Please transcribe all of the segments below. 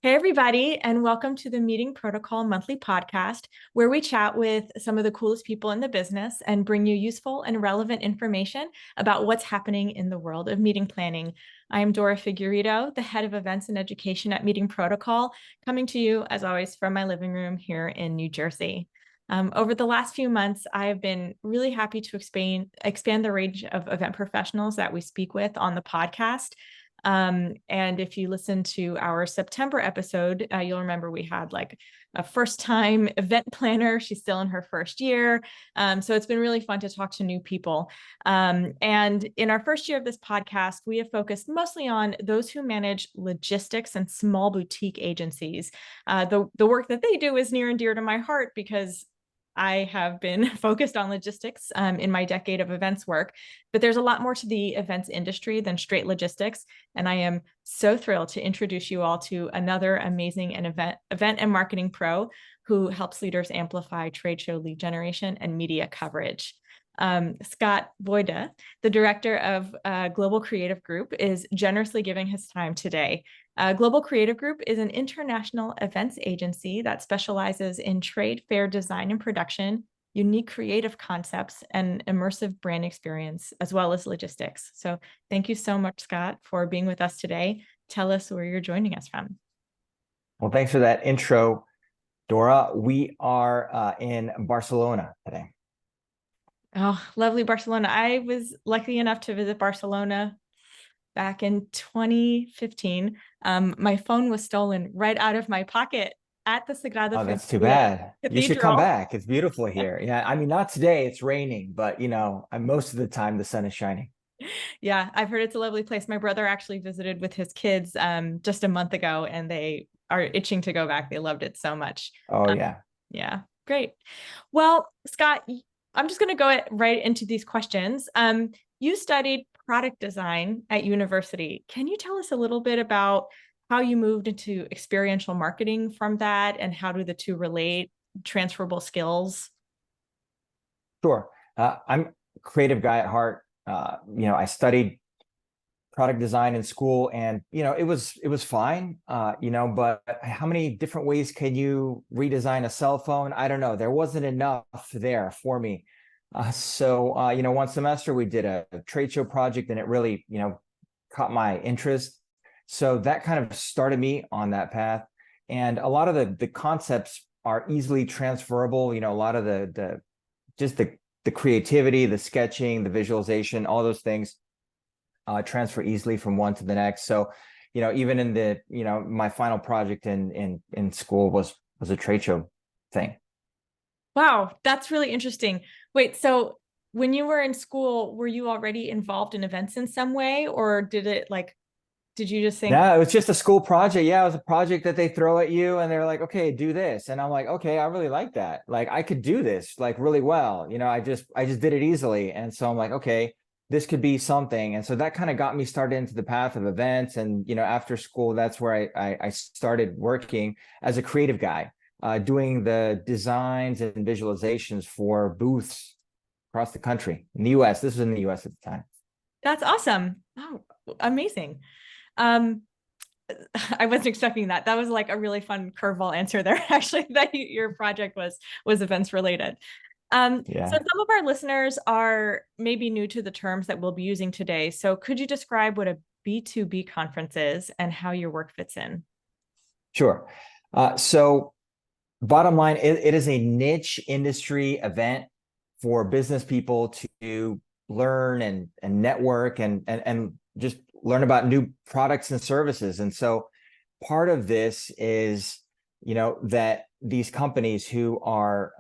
Hey, everybody, and welcome to the Meeting Protocol Monthly Podcast, where we chat with some of the coolest people in the business and bring you useful and relevant information about what's happening in the world of meeting planning. I am Dora Figueredo, the head of events and education at Meeting Protocol, coming to you, as always, from my living room here in New Jersey. Over the last few months, I have been really happy to expand the range of event professionals that we speak with on the podcast. And if you listen to our September episode, you'll remember we had like a first-time event planner. She's still in her first year. So it's been really fun to talk to new people. And in our first year of this podcast, we have focused mostly on those who manage logistics and small boutique agencies. The work that they do is near and dear to my heart because I have been focused on logistics in my decade of events work, but there's a lot more to the events industry than straight logistics. And I am so thrilled to introduce you all to another amazing event and marketing pro who helps leaders amplify trade show lead generation and media coverage. Scott Wojda, the director of Global Creative Group, is generously giving his time today. Global Creative Group is an international events agency that specializes in trade fair design and production, unique creative concepts, and immersive brand experience, as well as logistics. So thank you so much, Scott, for being with us today. Tell us where you're joining us from. Well, thanks for that intro, Dora. We are in Barcelona today. Oh, lovely Barcelona. I was lucky enough to visit Barcelona back in 2015. My phone was stolen right out of my pocket at the Sagrada Oh, that's too Familia bad. You should come Cathedral. back. It's beautiful here. Yeah, I mean, not today. It's raining, but most of the time the sun is shining. Yeah, I've heard it's a lovely place. My brother actually visited with his kids just a month ago, and they are itching to go back. They loved it so much. Oh, Um, yeah. yeah, great. Well, Scott, I'm just going to go right into these questions. You studied product design at university. Can you tell us a little bit about how you moved into experiential marketing from that, and how do the two relate, transferable skills? Sure. I'm a creative guy at heart. I studied product design in school, and it was fine. But how many different ways can you redesign a cell phone? I don't know. There wasn't enough there for me. So one semester we did a trade show project, and it really caught my interest. So that kind of started me on that path. And a lot of the concepts are easily transferable. A lot of the creativity, the sketching, the visualization, all those things transfer easily from one to the next. So, even in my final project in school was a trade show thing. Wow, that's really interesting. Wait, so when you were in school, were you already involved in events in some way, or did you just think, No, it was just a school project. Yeah, it was a project that they throw at you and they're like, okay, do this. And I'm like, okay, I really like that. Like I could do this like really well. I just did it easily. And so I'm like, okay, this could be something. And so that kind of got me started into the path of events. And after school, that's where I started working as a creative guy, doing the designs and visualizations for booths across the country in the US. This was in the US at the time. that's awesome. Oh, amazing. Um, I wasn't expecting that. That was like a really fun curveball answer there, actually, that your project was events related. So Yeah. some of our listeners are maybe new to the terms that we'll be using today. So could you describe what a B2B conference is and how your work fits in? Sure. So bottom line, it is a niche industry event for business people to learn and network and just learn about new products and services. And so part of this is, that these companies who are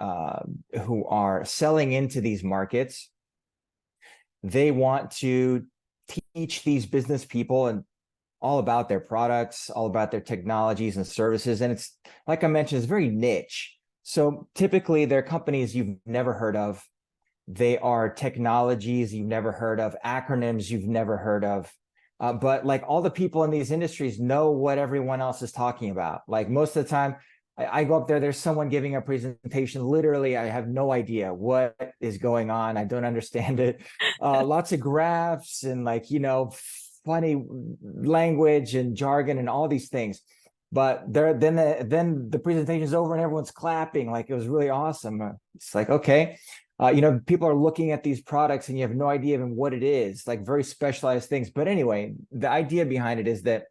selling into these markets, they want to teach these business people and all about their products, all about their technologies and services. And it's, like I mentioned, it's very niche. So typically they're companies you've never heard of. They are technologies you've never heard of, acronyms you've never heard of. But like all the people in these industries know what everyone else is talking about. Like most of the time, I go up there, there's someone giving a presentation. Literally, I have no idea what is going on. I don't understand it. Lots of graphs and funny language and jargon and all these things. But then the presentation is over and everyone's clapping, like it was really awesome. It's like, okay, people are looking at these products and you have no idea even what it is, like very specialized things. But anyway, the idea behind it is that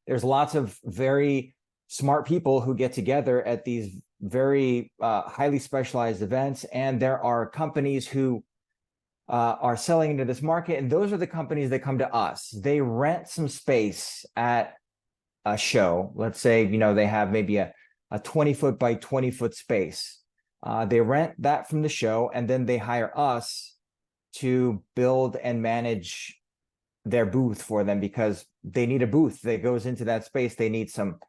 there's lots of very smart people who get together at these very highly specialized events, and there are companies who are selling into this market, and those are the companies that come to us. They rent some space at a show. Let's say, they have maybe a 20-foot by 20-foot space. They rent that from the show, and then they hire us to build and manage their booth for them, because they need a booth that goes into that space. They need some,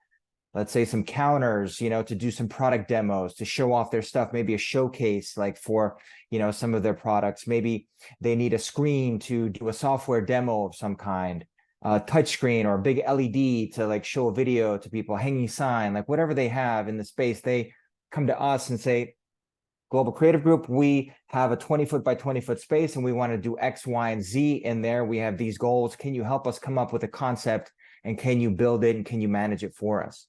let's say, some counters, to do some product demos, to show off their stuff, maybe a showcase like for, some of their products. Maybe they need a screen to do a software demo of some kind, a touch screen or a big LED to like show a video to people, hanging sign, like whatever they have in the space. They come to us and say, Global Creative Group, we have a 20-foot by 20-foot space and we want to do X, Y, and Z in there. We have these goals. Can you help us come up with a concept, and can you build it, and can you manage it for us?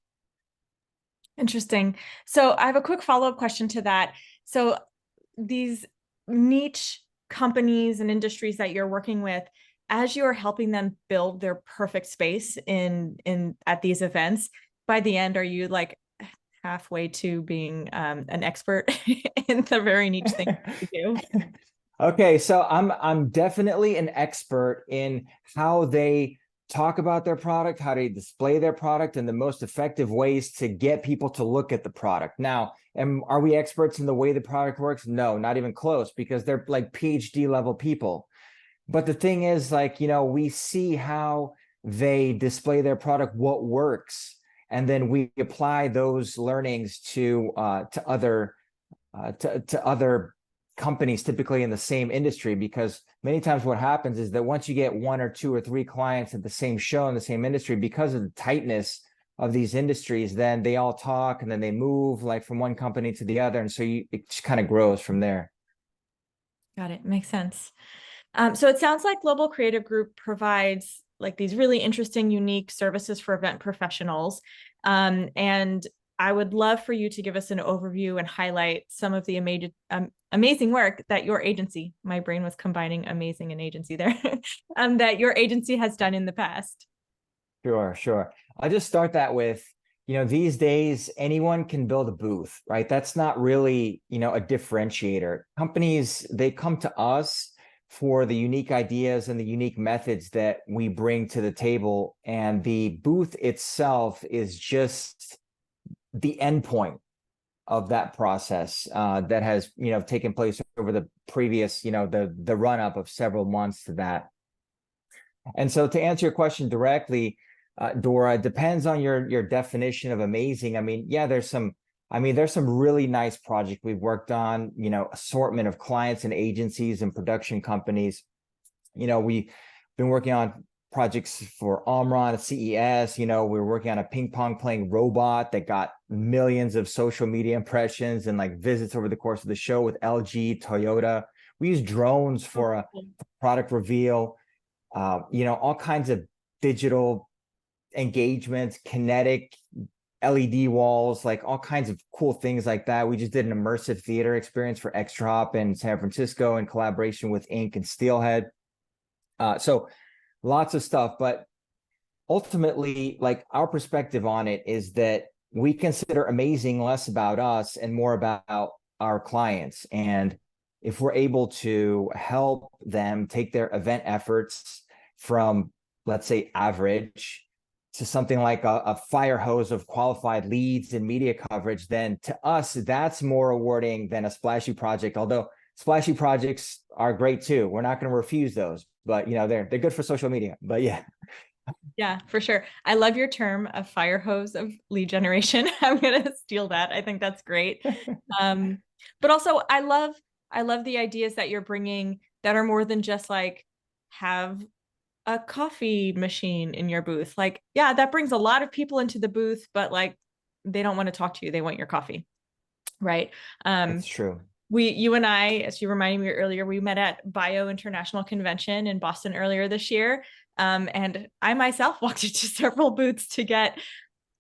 Interesting. So I have a quick follow-up question to that. So these niche companies and industries that you're working with, as you're helping them build their perfect space in at these events, by the end, are you like halfway to being an expert in the very niche thing you do? Okay, so I'm definitely an expert in how they talk about their product, how they display their product, and the most effective ways to get people to look at the product. Now, are we experts in the way the product works? No, not even close, because they're like PhD level people. But the thing is, like, we see how they display their product, what works, and then we apply those learnings to other companies, typically in the same industry. Because many times what happens is that once you get one or two or three clients at the same show in the same industry, because of the tightness of these industries, then they all talk and then they move like from one company to the other, and so it just kind of grows from there. Got it. Makes sense. So it sounds like Global Creative Group provides like these really interesting, unique services for event professionals. And I would love for you to give us an overview and highlight some of the amazing work that your agency, my brain was combining amazing and agency there, that your agency has done in the past. Sure. I'll just start that with, these days, anyone can build a booth, right? That's not really, a differentiator. Companies, they come to us for the unique ideas and the unique methods that we bring to the table. And the booth itself is just the endpoint of that process that has, taken place over the previous, the run up of several months to that. And so to answer your question directly, Dora, it depends on your definition of amazing. I mean, yeah, there's some really nice projects we've worked on, assortment of clients and agencies and production companies. We've been working on projects for Omron at CES. We were working on a ping pong playing robot that got millions of social media impressions and like visits over the course of the show with LG, Toyota. We use drones for a product reveal, all kinds of digital engagements, kinetic LED walls, like all kinds of cool things like that. We just did an immersive theater experience for Extra Hop in San Francisco in collaboration with Ink and Steelhead. So lots of stuff, but ultimately, like, our perspective on it is that we consider amazing less about us and more about our clients. And if we're able to help them take their event efforts from, let's say, average to something like a fire hose of qualified leads and media coverage, then to us, that's more rewarding than a splashy project. Although splashy projects are great too. We're not going to refuse those, but they're good for social media. But yeah. Yeah, for sure. I love your term, a fire hose of lead generation. I'm going to steal that. I think that's great. But also I love the ideas that you're bringing that are more than just like have a coffee machine in your booth. Like, yeah, that brings a lot of people into the booth, but like, they don't want to talk to you. They want your coffee. Right. That's true. You and I, as you reminded me earlier, we met at Bio International Convention in Boston earlier this year. And I myself walked into several booths to get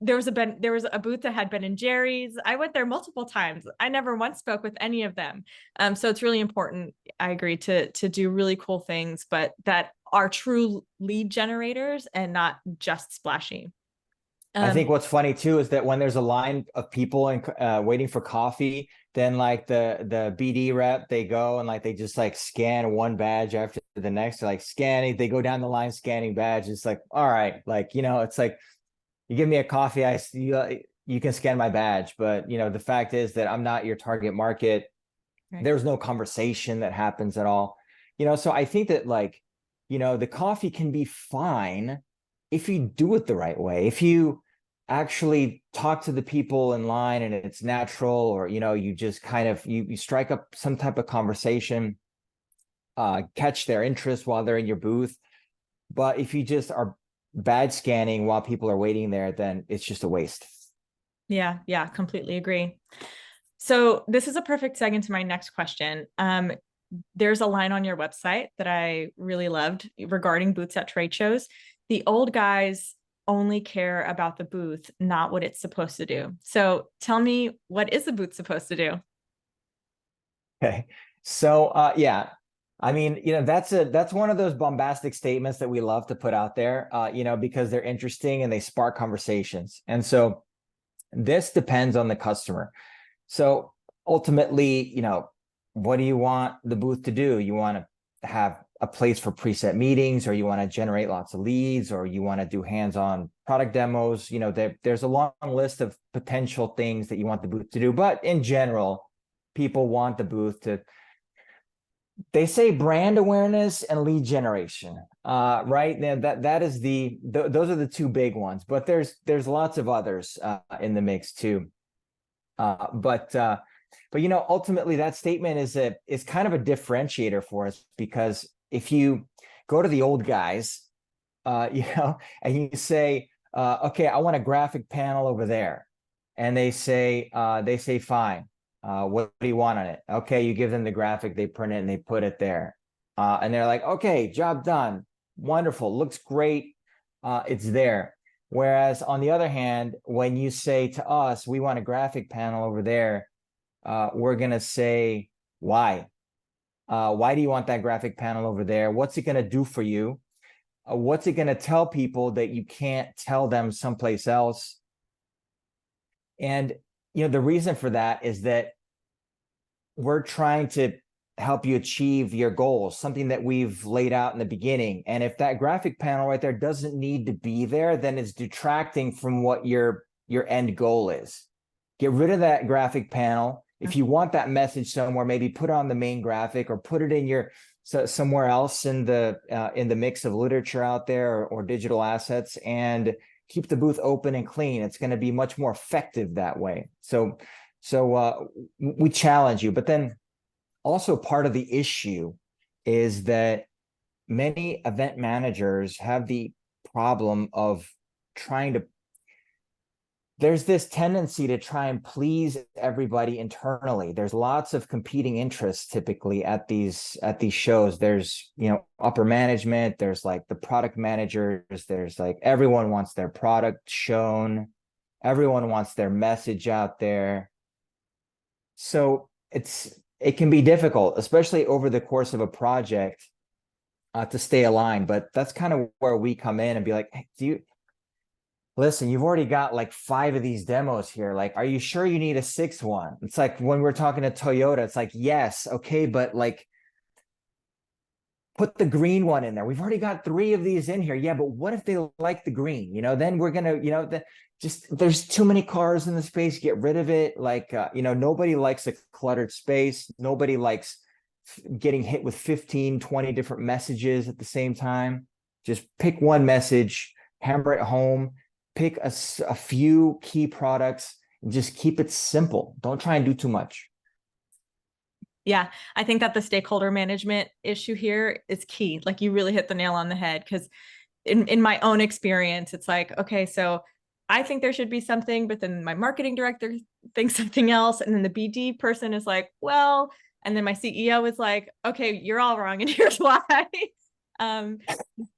there was a booth that had Ben and Jerry's. I went there multiple times. I never once spoke with any of them. So it's really important, I agree, to do really cool things, but that are true lead generators and not just splashy. I think what's funny too is that when there's a line of people and waiting for coffee, then like the BD rep, they go and like they just like scan one badge after the next. They're like scanning, they go down the line scanning badge. It's like, all right, like, you know, it's like you give me a coffee, you can scan my badge, but you know, the fact is that I'm not your target market. Right. There's no conversation that happens at all. You know, so I think that like, you know, the coffee can be fine if you do it the right way. If you actually talk to the people in line and it's natural, or you know, you just kind of you strike up some type of conversation, catch their interest while they're in your booth. But if you just are bad scanning while people are waiting there, then it's just a waste. Yeah, yeah, completely agree. So this is a perfect segue into my next question. There's a line on your website that I really loved regarding booths at trade shows. The old guys only care about the booth, not what it's supposed to do. So tell me, what is a booth supposed to do? Okay. So yeah, I mean, you know, that's one of those bombastic statements that we love to put out there, you know, because they're interesting and they spark conversations. And so this depends on the customer. So ultimately, you know, what do you want the booth to do? You want to have a place for preset meetings, or you want to generate lots of leads, or you want to do hands-on product demos. You know, there's a long list of potential things that you want the booth to do. But in general, people want the booth to, they say, brand awareness and lead generation, right? Now that is those are the two big ones, but there's lots of others in the mix too. But you know, ultimately that statement is kind of a differentiator for us, because if you go to the old guys, you know, and you say, okay, I want a graphic panel over there, and they say fine. What do you want on it? Okay, you give them the graphic, they print it and they put it there. And they're like, okay, job done. Wonderful, looks great. It's there. Whereas on the other hand, when you say to us, we want a graphic panel over there, we're going to say, why? Why do you want that graphic panel over there? What's it going to do for you? What's it going to tell people that you can't tell them someplace else? And, you know, the reason for that is that we're trying to help you achieve your goals, something that we've laid out in the beginning. And if that graphic panel right there doesn't need to be there, then it's detracting from what your end goal is. Get rid of that graphic panel. If you want that message somewhere, maybe put it on the main graphic, or put it in your somewhere else in the mix of literature out there, or digital assets, and keep the booth open and clean. It's going to be much more effective that way. So we challenge you. But then also part of the issue is that many event managers have the problem of there's this tendency to try and please everybody internally. There's lots of competing interests typically at these shows. There's, you know, upper management, there's like the product managers, there's like everyone wants their product shown, everyone wants their message out there. So it can be difficult, especially over the course of a project, to stay aligned. But that's kind of where we come in and be like, hey, listen, you've already got like 5 of these demos here. Like, are you sure you need a 6th one? It's like when we're talking to Toyota, it's like, yes, okay, but like, put the green one in there. We've already got 3 of these in here. Yeah, but what if they like the green? You know, then we're gonna, you know, there's too many cars in the space. Get rid of it. Like, you know, nobody likes a cluttered space. Nobody likes getting hit with 15, 20 different messages at the same time. Just pick one message, hammer it home. Pick a few key products and just keep it simple. Don't try and do too much. Yeah, I think that the stakeholder management issue here is key. Like, you really hit the nail on the head, because in my own experience, it's like, okay, so I think there should be something, but then my marketing director thinks something else. And then the BD person is like, well, and then my CEO is like, okay, you're all wrong, and here's why. Um,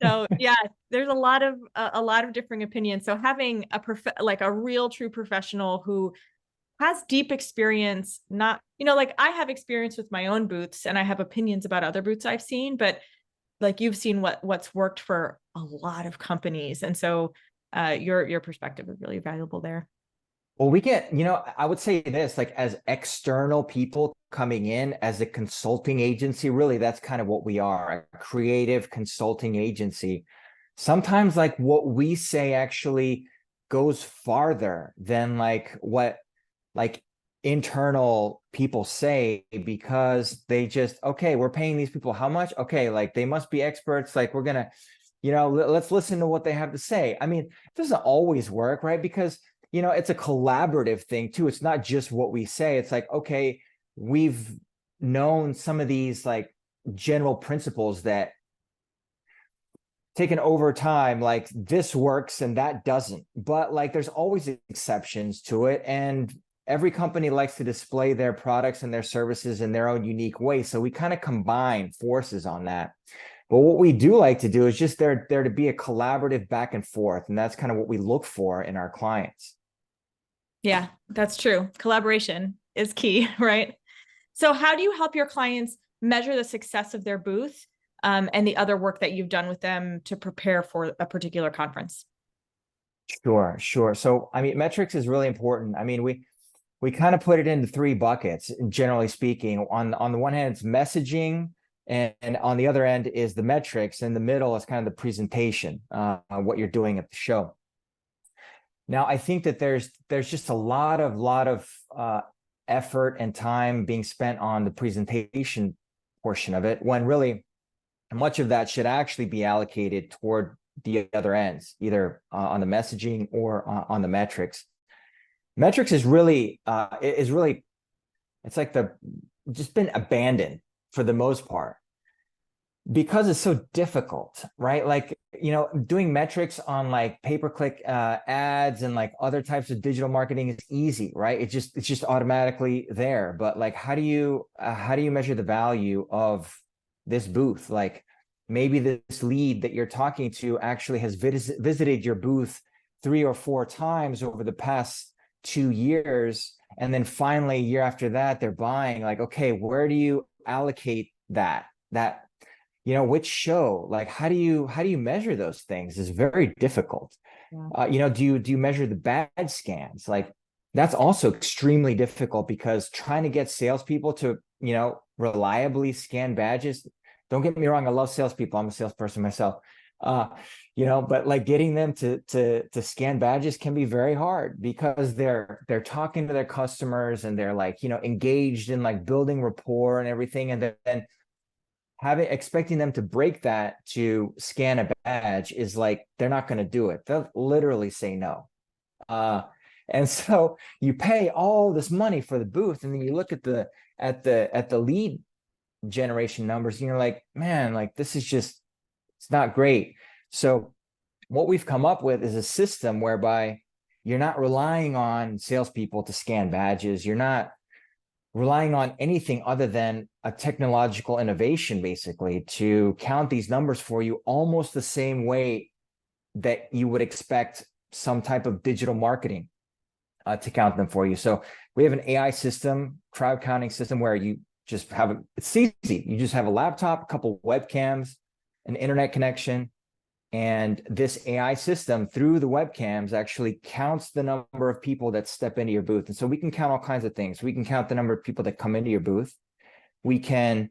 so yeah, there's a lot of differing opinions. So having like a real true professional who has deep experience, not, like I have experience with my own booths and I have opinions about other booths I've seen, but like you've seen what's worked for a lot of companies. And so your perspective is really valuable there. Well, we get, I would say this, like as external people coming in as a consulting agency, really, that's kind of what we are, a creative consulting agency. Sometimes like what we say actually goes farther than like what like internal people say, because they just, okay, we're paying these people how much? Okay, like they must be experts. Like we're gonna, let's listen to what they have to say. I mean, it doesn't always work, right? Because it's a collaborative thing too. It's not just what we say. It's like, okay, we've known some of these like general principles that taken over time, like this works and that doesn't. But like there's always exceptions to it. And every company likes to display their products and their services in their own unique way. So we kind of combine forces on that. But what we do like to do is just there to be a collaborative back and forth. And that's kind of what we look for in our clients. Yeah, that's true. Collaboration is key, right? So how do you help your clients measure the success of their booth, and the other work that you've done with them to prepare for a particular conference? Sure. So, I mean, metrics is really important. I mean, we kind of put it into three buckets, generally speaking. On the one hand, it's messaging, and on the other end is the metrics. In the middle is kind of the presentation, what you're doing at the show. Now, I think that there's just a lot of effort and time being spent on the presentation portion of it, when really much of that should actually be allocated toward the other ends, either on the messaging or on the metrics. Metrics is really it's like just been abandoned for the most part, because it's so difficult, right? Like, doing metrics on like pay-per-click ads and like other types of digital marketing is easy, right? It's just automatically there. But like, how do you measure the value of this booth? Like maybe this lead that you're talking to actually has visited your booth 3 or 4 times over the past 2 years. And then finally, a year after that, they're buying. Like, okay, where do you allocate that which show? Like, how do you measure those things is very difficult. Yeah. Do you measure the bad scans? Like, that's also extremely difficult, because trying to get salespeople to reliably scan badges. Don't get me wrong, I love salespeople. I'm a salesperson myself. But like getting them to scan badges can be very hard, because they're talking to their customers and they're like engaged in like building rapport and everything, and then expecting them to break that to scan a badge is like, they're not going to do it. They'll literally say no. And so you pay all this money for the booth, and then you look at the lead generation numbers, and you're like, man, like this is just, it's not great. So what we've come up with is a system whereby you're not relying on salespeople to scan badges. You're not relying on anything other than a technological innovation, basically, to count these numbers for you, almost the same way that you would expect some type of digital marketing to count them for you. So we have an AI system, crowd counting system, where you just have it's easy. You just have a laptop, a couple webcams, an internet connection, and this AI system through the webcams actually counts the number of people that step into your booth. And so we can count all kinds of things. We can count the number of people that come into your booth. We can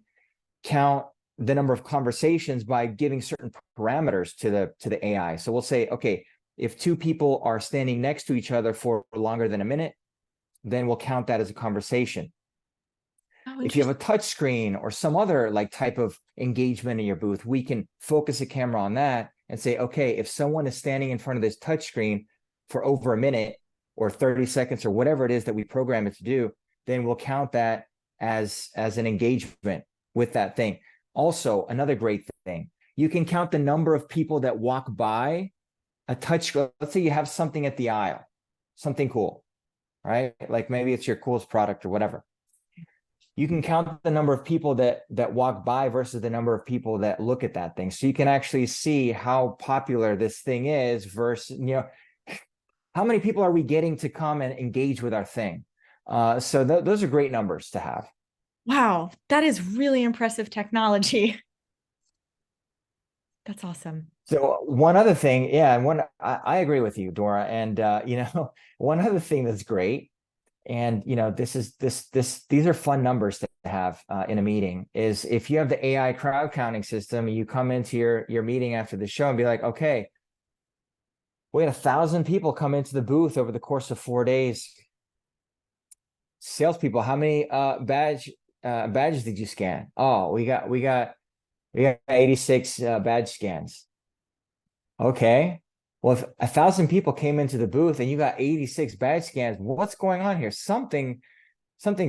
count the number of conversations by giving certain parameters to the AI. So we'll say, okay, if 2 people are standing next to each other for longer than a minute, then we'll count that as a conversation. Oh, If you interesting. have a touch screen or some other like type of engagement in your booth, we can focus a camera on that and say, okay, if someone is standing in front of this touch screen for over a minute or 30 seconds or whatever it is that we program it to do, then we'll count that as an engagement with that thing. Also, another great thing, you can count the number of people that walk by a touch. Let's say you have something at the aisle, something cool, right? Like maybe it's your coolest product or whatever. you can count the number of people that walk by versus the number of people that look at that thing. So you can actually see how popular this thing is versus, how many people are we getting to come and engage with our thing? So those are great numbers to have. Wow, that is really impressive technology. That's awesome. So one other thing, yeah, and I agree with you, Dora. And one other thing that's great, and these are fun numbers to have in a meeting, is if you have the AI crowd counting system, you come into your meeting after the show and be like, okay, we had 1,000 people come into the booth over the course of 4 days. Salespeople, how many badges did you scan? Oh, we got 86 badge scans. Okay. Well, if 1,000 people came into the booth and you got 86 badge scans, what's going on here? Something's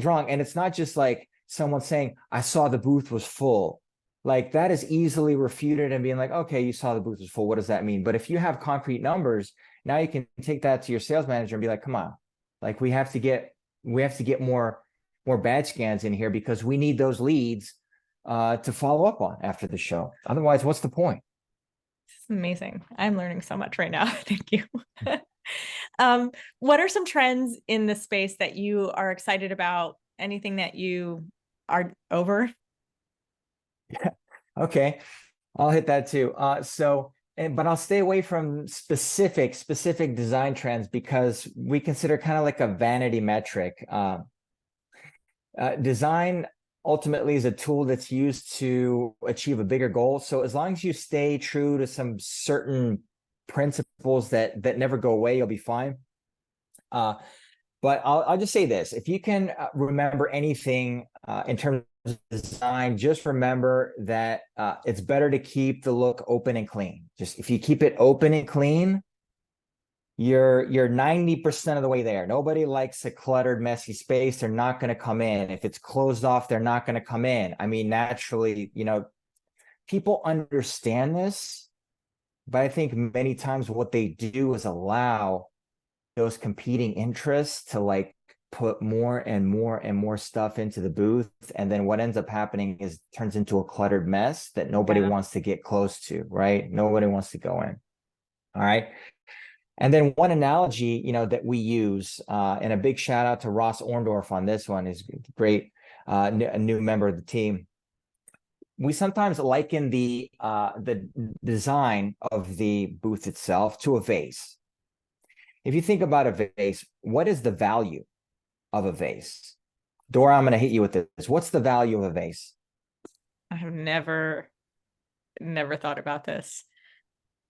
wrong. And it's not just like someone saying, I saw the booth was full. Like that is easily refuted and being like, okay, you saw the booth was full. What does that mean? But if you have concrete numbers, now you can take that to your sales manager and be like, come on, like we have to get more badge scans in here because we need those leads to follow up on after the show. Otherwise, what's the point? It's amazing. I'm learning so much right now. Thank you. What are some trends in the space that you are excited about? Anything that you are over? Okay, I'll hit that too. But I'll stay away from specific design trends because we consider kind of like a vanity metric. Design ultimately is a tool that's used to achieve a bigger goal. So as long as you stay true to some certain principles that never go away, you'll be fine. But I'll just say this: if you can remember anything in terms of design, just remember that it's better to keep the look open and clean. Just if you keep it open and clean, you're 90% of the way there. Nobody likes a cluttered, messy space. They're not going to come in. If it's closed off, they're not going to come in. I mean, naturally, people understand this, but I think many times what they do is allow those competing interests to like put more and more and more stuff into the booth. And then what ends up happening is turns into a cluttered mess that nobody wants to get close to, right? Nobody wants to go in. All right. And then one analogy, that we use, and a big shout out to Ross Orndorff on this one, is great, a new member of the team. We sometimes liken the design of the booth itself to a vase. If you think about a vase, what is the value of a vase? Dora, I'm going to hit you with this. What's the value of a vase? I have never thought about this.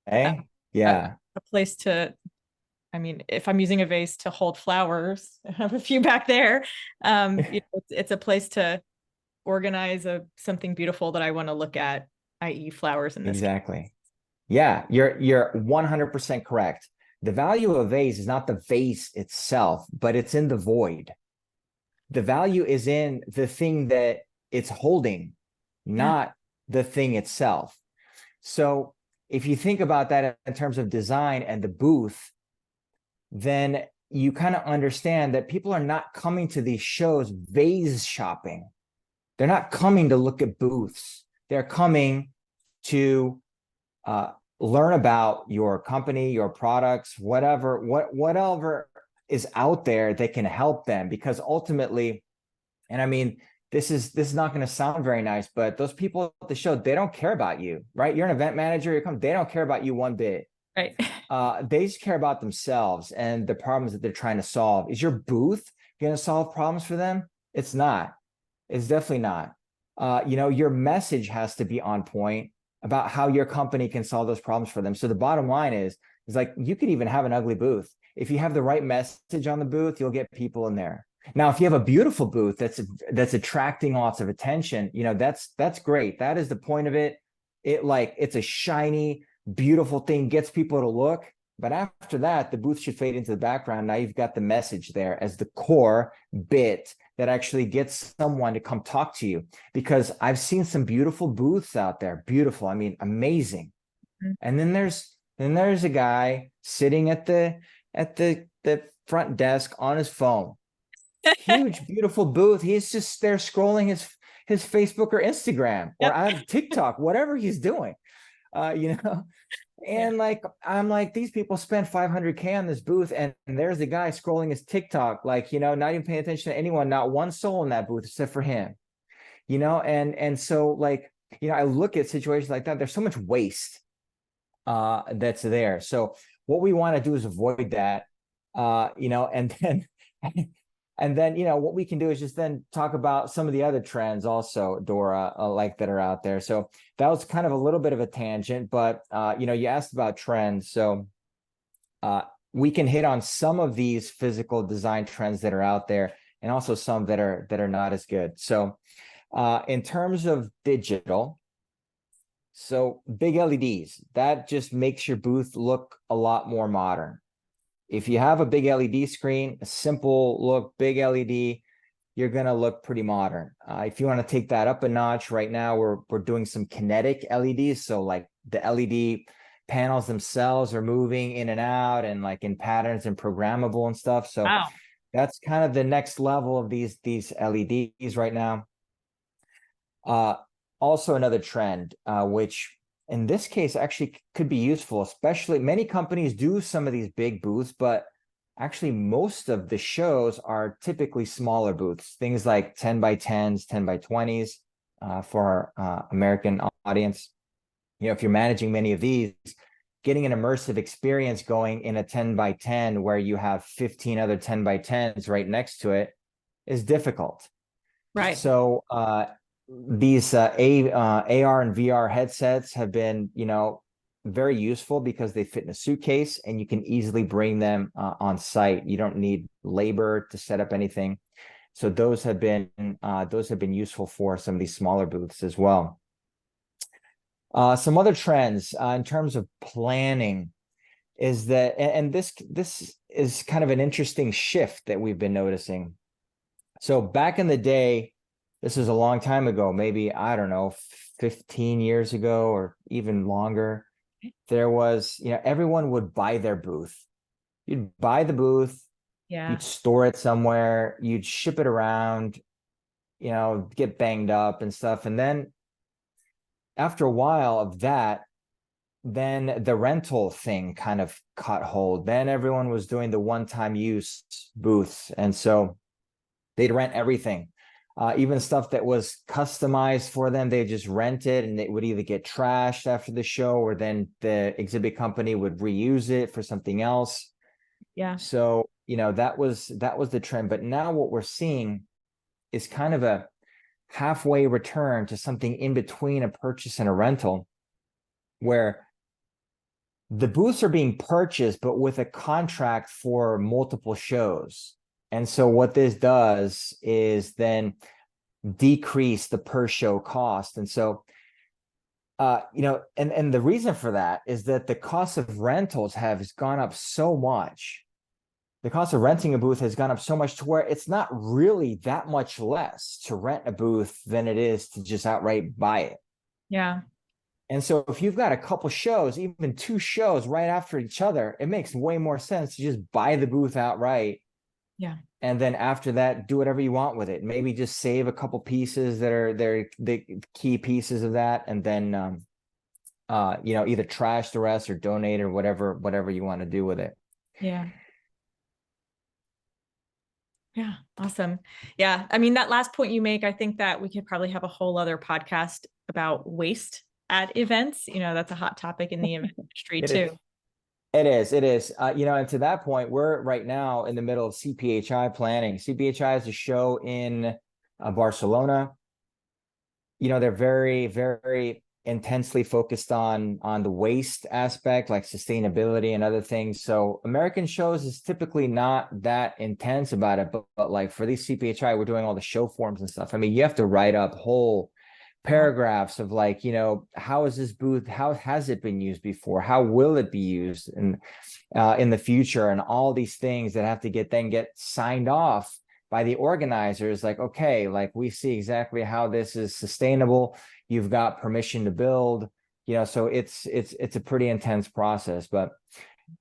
Okay. Yeah. A place to, I mean, if I'm using a vase to hold flowers, I have a few back there. It's a place to organize something beautiful that I want to look at, i.e. flowers in this Exactly. case. Yeah, you're 100% correct. The value of a vase is not the vase itself, but it's in the void. The value is in the thing that it's holding, not the thing itself. So if you think about that in terms of design and the booth, then you kind of understand that people are not coming to these shows vase shopping. They're not coming to look at booths. They're coming to learn about your company, your products, whatever is out there that can help them. Because ultimately, and I mean, this is not going to sound very nice, but those people at the show, they don't care about you, right? You're an event manager, they don't care about you one bit. Right. They just care about themselves and the problems that they're trying to solve. Is your booth going to solve problems for them? It's not. It's definitely not. Your message has to be on point about how your company can solve those problems for them. So the bottom line is like, you could even have an ugly booth. If you have the right message on the booth, you'll get people in there. Now, if you have a beautiful booth that's attracting lots of attention, that's great. That is the point of it. It's a shiny, beautiful thing, gets people to look. But after that, the booth should fade into the background. Now you've got the message there as the core bit that actually gets someone to come talk to you. Because I've seen some beautiful booths out there. Beautiful. I mean, amazing. Mm-hmm. And then there's a guy sitting at the front desk on his phone. huge, beautiful booth. He's just there scrolling his Facebook or Instagram or Yep. on TikTok, whatever he's doing. You know, Yeah. and like I'm like, these people spent 500K on this booth, and there's the guy scrolling his TikTok, like, not even paying attention to anyone, not one soul in that booth except for him. And so like, I look at situations like that. There's so much waste that's there. So what we want to do is avoid that, and then and then what we can do is just then talk about some of the other trends also, Dora, like that are out there. So that was kind of a little bit of a tangent, but you asked about trends. So we can hit on some of these physical design trends that are out there, and also some that are not as good. So in terms of digital, so big LEDs, that just makes your booth look a lot more modern. If you have a big LED screen, a simple look, big LED, you're going to look pretty modern. If you want to take that up a notch, right now we're doing some kinetic LEDs. So like the LED panels themselves are moving in and out and like in patterns and programmable and stuff. So Wow. that's kind of the next level of these LEDs right now. Also another trend, which in this case actually could be useful, especially many companies do some of these big booths, but actually most of the shows are typically smaller booths, things like 10 by 10s, 10 by 20s for our American audience. If you're managing many of these, getting an immersive experience going in a 10 by 10 where you have 15 other 10 by 10s right next to it is difficult. Right. So these AR and VR headsets have been, very useful because they fit in a suitcase and you can easily bring them on site. You don't need labor to set up anything. So those have been useful for some of these smaller booths as well. Some other trends in terms of planning is that, and this is kind of an interesting shift that we've been noticing. So back in the day, this is a long time ago, maybe, I don't know, 15 years ago or even longer, there was, everyone would buy their booth. You'd buy the booth, Yeah. you'd store it somewhere, you'd ship it around, get banged up and stuff. And then after a while of that, then the rental thing kind of caught hold. Then everyone was doing the one-time use booths. And so they'd rent everything. Even stuff that was customized for them, they just rent it, and it would either get trashed after the show, or then the exhibit company would reuse it for something else. Yeah. So, that was the trend. But now what we're seeing is kind of a halfway return to something in between a purchase and a rental, where the booths are being purchased, but with a contract for multiple shows. And so what this does is then decrease the per show cost. And so, and the reason for that is that the cost of rentals has gone up so much. The cost of renting a booth has gone up so much to where it's not really that much less to rent a booth than it is to just outright buy it. Yeah. And so if you've got a couple shows, even 2 shows right after each other, it makes way more sense to just buy the booth outright. Yeah. And then after that, do whatever you want with it. Maybe just save a couple pieces that are the key pieces of that, and then either trash the rest or donate or whatever you want to do with it. Yeah. Yeah. Awesome. Yeah. I mean, that last point you make, I think that we could probably have a whole other podcast about waste at events. That's a hot topic in the event industry It too. is. It is. And to that point, we're right now in the middle of CPHI planning. CPHI is a show in Barcelona. They're very, very intensely focused on the waste aspect, like sustainability and other things. So American shows is typically not that intense about it, but like for these CPHI, we're doing all the show forms and stuff. I mean, you have to write up whole paragraphs of like, how is this booth, how has it been used before, how will it be used in the future, and all these things that have to get signed off by the organizers. Like, okay, like we see exactly how this is sustainable, you've got permission to build, so it's a pretty intense process. But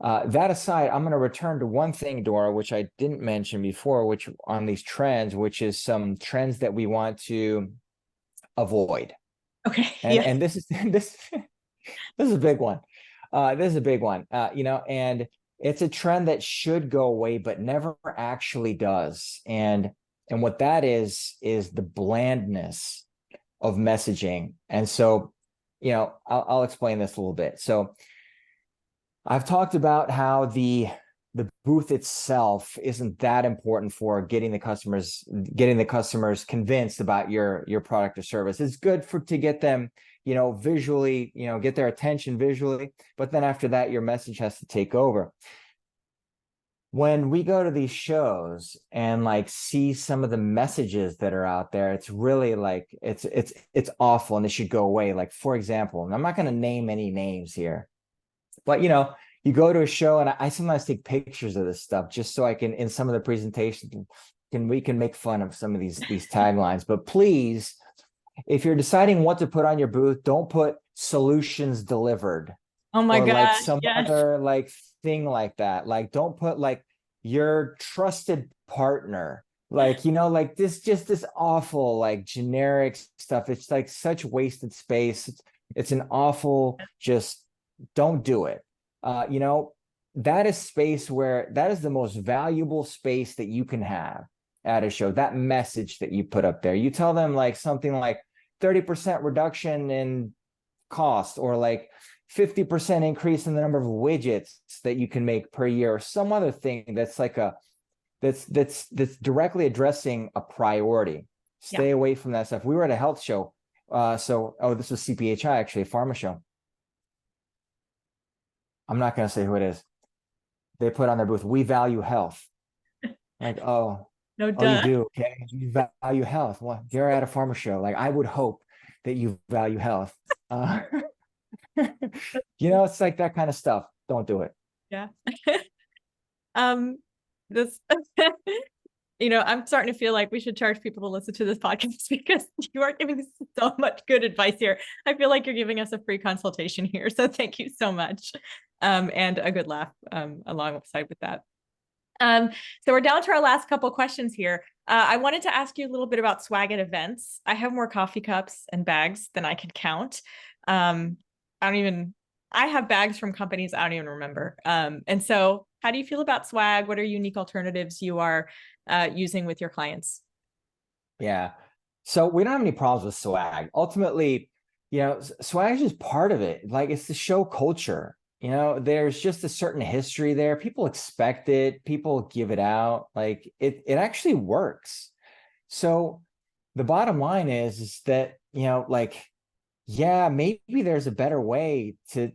That aside, I'm going to return to one thing, Dora, which I didn't mention before, which on these trends, which is some trends that we want to avoid. Okay. And Yes. and this is this is a big one. This is a big one. And it's a trend that should go away, but never actually does. And what that is the blandness of messaging. And so, I'll explain this a little bit. So I've talked about how the booth itself isn't that important for getting the customers convinced about your product or service. It's good to get them, visually, get their attention visually, but then after that, your message has to take over. When we go to these shows and like see some of the messages that are out there, it's really like it's awful and they should go away. Like, for example, and I'm not going to name any names here, but you go to a show and I sometimes take pictures of this stuff just so I can, in some of the presentations, we can make fun of some of these taglines. But please, if you're deciding what to put on your booth, don't put solutions delivered Oh my or like gosh. some Yes. other like thing like that. Like, don't put like your trusted partner. Like, like this awful, like generic stuff. It's like such wasted space. It's an awful, just don't do it. That is space where that is the most valuable space that you can have at a show. That message that you put up there, you tell them like something like 30% reduction in cost, or like 50% increase in the number of widgets that you can make per year, or some other thing that's like that's directly addressing a priority. Yeah. Stay away from that stuff. We were at a health show. This was CPHI, actually, a pharma show. I'm not going to say who it is. They put on their booth, "We value health." Like, oh, No, you duh. do? Okay. You value health. Well, you're at a pharma show. Like, I would hope that you value health. Uh, it's like that kind of stuff. Don't do it. Yeah. This I'm starting to feel like we should charge people to listen to this podcast because you are giving so much good advice here. I feel like you're giving us a free consultation here. So thank you so much. And a good laugh alongside with that. So we're down to our last couple questions here. I wanted to ask you a little bit about swag at events. I have more coffee cups and bags than I can count. I have bags from companies I don't even remember. And so how do you feel about swag? What are unique alternatives you are using with your clients? Yeah. So we don't have any problems with swag. Ultimately, swag is just part of it. Like, it's the show culture. There's just a certain history there. People expect it. People give it out. Like, it actually works. So the bottom line is that, like, yeah, maybe there's a better way to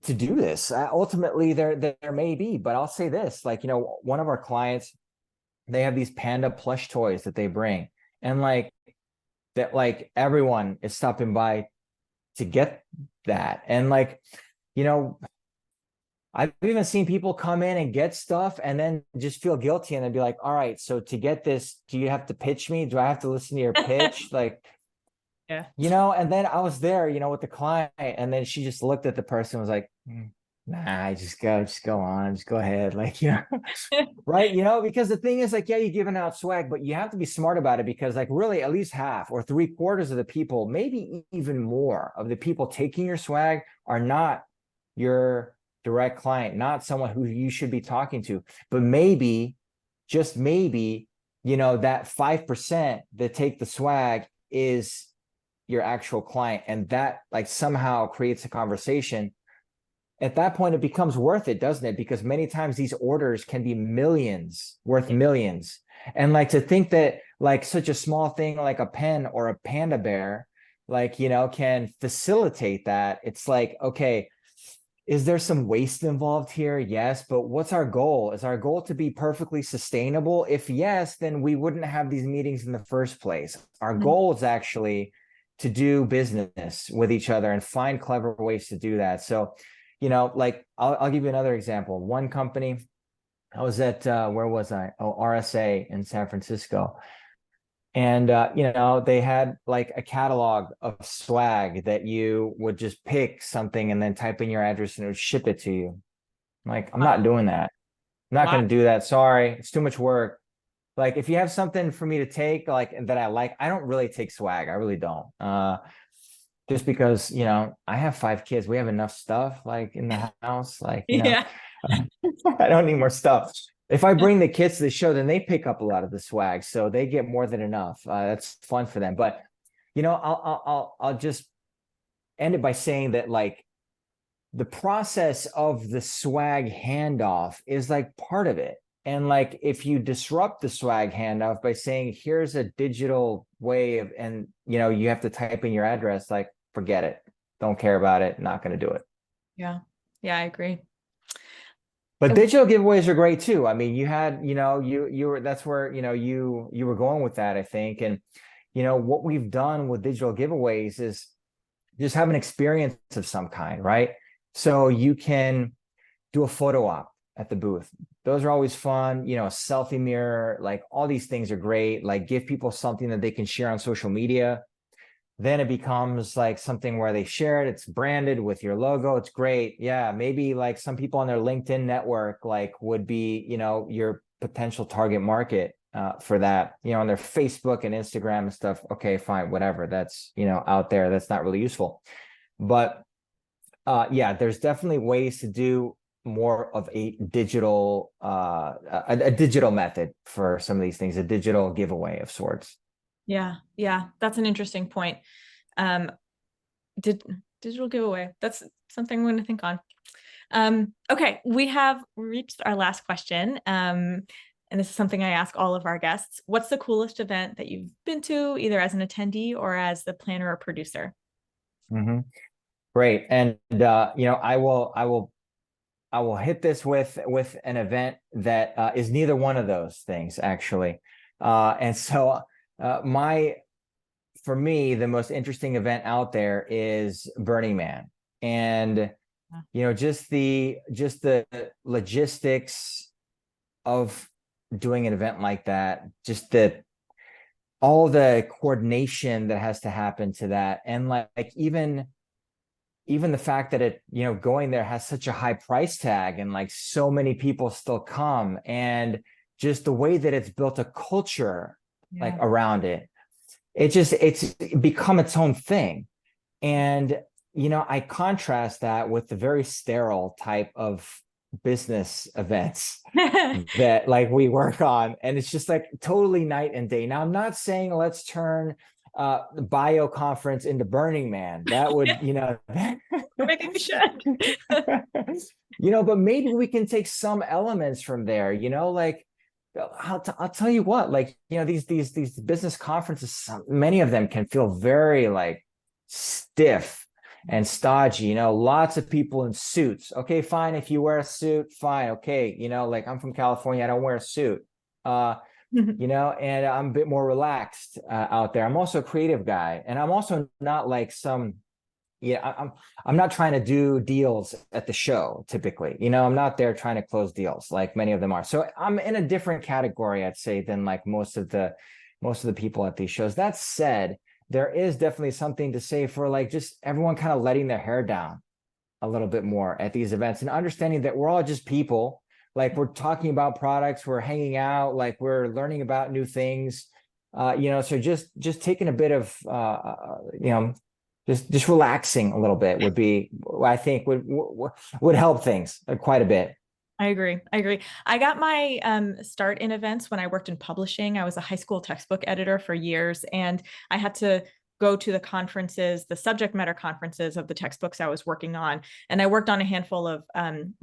do this. Ultimately, there may be, but I'll say this, like, one of our clients, they have these panda plush toys that they bring, and like that, like, everyone is stopping by to get that. And like, I've even seen people come in and get stuff and then just feel guilty and then be like, all right, so to get this, do you have to pitch me? Do I have to listen to your pitch? Like, Yeah. and then I was there, with the client, and then she just looked at the person and was like, nah, just go on, just go ahead. Like, right. Because the thing is, like, yeah, you're giving out swag, but you have to be smart about it, because like really at least half or 3/4 of the people, maybe even more of the people taking your swag are not your direct client, not someone who you should be talking to, but maybe, just maybe, that 5% that take the swag is your actual client, and that like somehow creates a conversation. At that point, it becomes worth it, doesn't it? Because many times these orders can be worth millions. And like, to think that like such a small thing like a pen or a panda bear, like, can facilitate that. It's like, okay, is there some waste involved here? Yes. But what's our goal? Is our goal to be perfectly sustainable? If yes, then we wouldn't have these meetings in the first place. Our goal is actually to do business with each other and find clever ways to do that. So, like, I'll give you another example. One company, I was at, where was I? Oh, RSA in San Francisco. And, they had like a catalog of swag that you would just pick something and then type in your address and it would ship it to you. Like, I'm not Wow. doing that. I'm not Wow. going to do that. Sorry. It's too much work. Like if you have something for me to take, like that I like, I don't really take swag. I really don't. Just because, I have 5 kids. We have enough stuff like in the house. Like, Yeah. I don't need more stuff. If I bring the kids to the show, then they pick up a lot of the swag. So they get more than enough. That's fun for them. But I'll just end it by saying that like the process of the swag handoff is like part of it. And like if you disrupt the swag handoff by saying, here's a digital way of, and you have to type in your address, like forget it. Don't care about it. Not going to do it. Yeah. Yeah, I agree. But And digital giveaways are great too. I mean, you had, you were that's where, you were going with that, I think. And what we've done with digital giveaways is just have an experience of some kind, right? So you can do a photo op at the booth. Those are always fun. A selfie mirror, like all these things are great. Like give people something that they can share on social media. Then it becomes like something where they share it. It's branded with your logo. It's great. Yeah. Maybe like some people on their LinkedIn network, like would be, your potential target market for that, on their Facebook and Instagram and stuff. Okay, fine, whatever. That's, out there. That's not really useful. But yeah, there's definitely ways to do more of a digital a digital method for some of these things, a digital giveaway of sorts. yeah, yeah, that's an interesting point. Um, did digital giveaway. That's something I'm going to think on. Okay, we have reached our last question. And this is something I ask all of our guests. What's the coolest event that you've been to, either as an attendee or as the planner or producer? Mhm. Great. And I will hit this with an event that is neither one of those things actually. And so my for me, the most interesting event out there is Burning Man. And just the logistics of doing an event like that, just the all the coordination that has to happen to that. And like even the fact that it, going there has such a high price tag and like so many people still come, and just the way that it's built a culture like Yeah. around it, it's become its own thing. And I contrast that with the very sterile type of business events that like we work on, and it's just like totally night and day. Now I'm not saying let's turn the bio conference into Burning Man. That would, Maybe we should. but maybe we can take some elements from there, like I'll tell you what, like, these business conferences, many of them can feel very like stiff and stodgy, lots of people in suits. Okay, fine. If you wear a suit, fine. Okay. Like I'm from California. I don't wear a suit. And I'm a bit more relaxed out there. I'm also a creative guy, and I'm also not like some, I'm not trying to do deals at the show typically. I'm not there trying to close deals like many of them are. So I'm in a different category, I'd say, than like most of the people at these shows. That said, there is definitely something to say for like just everyone kind of letting their hair down a little bit more at these events, and understanding that we're all just people. Like we're talking about products, we're hanging out, like we're learning about new things. So just taking a bit of just relaxing a little bit would be, I think, would help things quite a bit. I agree. I agree. I got my start in events when I worked in publishing. I was a high school textbook editor for years, and I had to go to the conferences, the subject matter conferences of the textbooks I was working on. And I worked on a handful of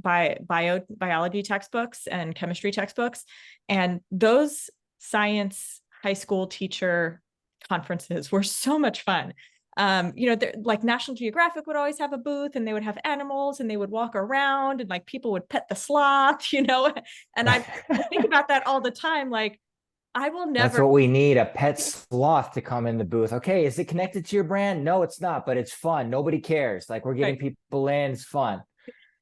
biology textbooks and chemistry textbooks. And those science high school teacher conferences were so much fun. Like National Geographic would always have a booth, and they would have animals, and they would walk around, and like people would pet the sloth, and I think about that all the time. Like I will That's never. what we need, a pet sloth to come in the booth. Okay, is it connected to your brand? No, it's not, but it's fun. Nobody cares. Like we're getting Right, people in, it's fun.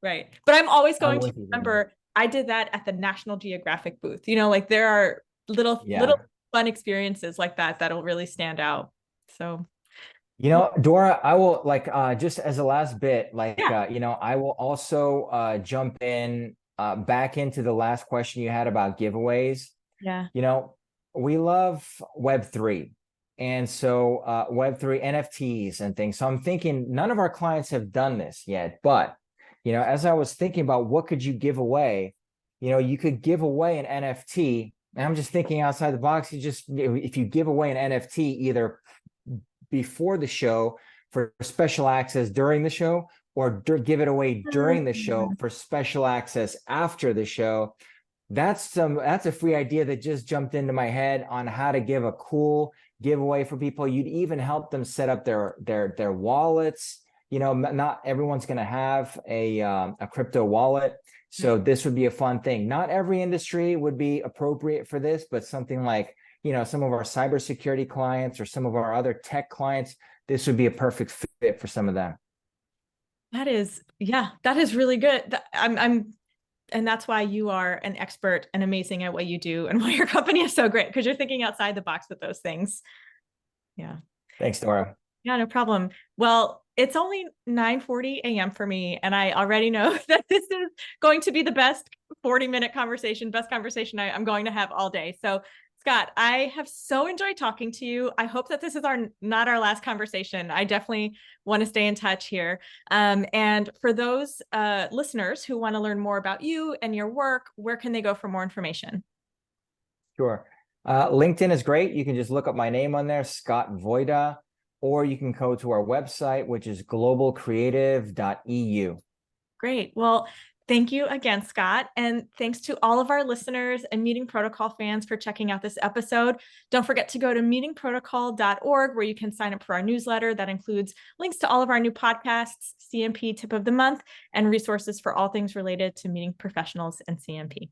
right. But I'm always I'm going to with you there. remember I did that at the National Geographic booth. Like there are little Yeah. fun experiences like that that'll really stand out. So Dora, I will like just as a last bit, like Yeah. I will also jump in back into the last question you had about giveaways. Yeah. You know, we love Web3. And so Web3 NFTs and things. So I'm thinking none of our clients have done this yet, but as I was thinking about what could you give away, you could give away an NFT. And I'm just thinking outside the box. If you give away an NFT either before the show for special access during the show, or give it away during the show for special access after the show. That's a free idea that just jumped into my head on how to give a cool giveaway for people. You'd even help them set up their wallets. Not everyone's going to have a crypto wallet, so this would be a fun thing. Not every industry would be appropriate for this, but something like some of our cybersecurity clients or some of our other tech clients, this would be a perfect fit for some of them. Yeah, that is really good. And that's why you are an expert and amazing at what you do and why your company is so great, because you're thinking outside the box with those things. Yeah. Thanks, Dora. Yeah, no problem. Well, it's only 9:40 a.m. for me, and I already know that this is going to be the best 40-minute conversation, best conversation I'm going to have all day. So, Scott, I have so enjoyed talking to you. I hope that this is not our last conversation. I definitely want to stay in touch here. And for those listeners who want to learn more about you and your work, where can they go for more information? Sure. LinkedIn is great. You can just look up my name on there, Scott Wojda, or you can go to our website, which is globalcreative.eu. Great. Well, thank you again, Scott. And thanks to all of our listeners and Meeting Protocol fans for checking out this episode. Don't forget to go to meetingprotocol.org, where you can sign up for our newsletter that includes links to all of our new podcasts, CMP Tip of the Month, and resources for all things related to meeting professionals and CMP.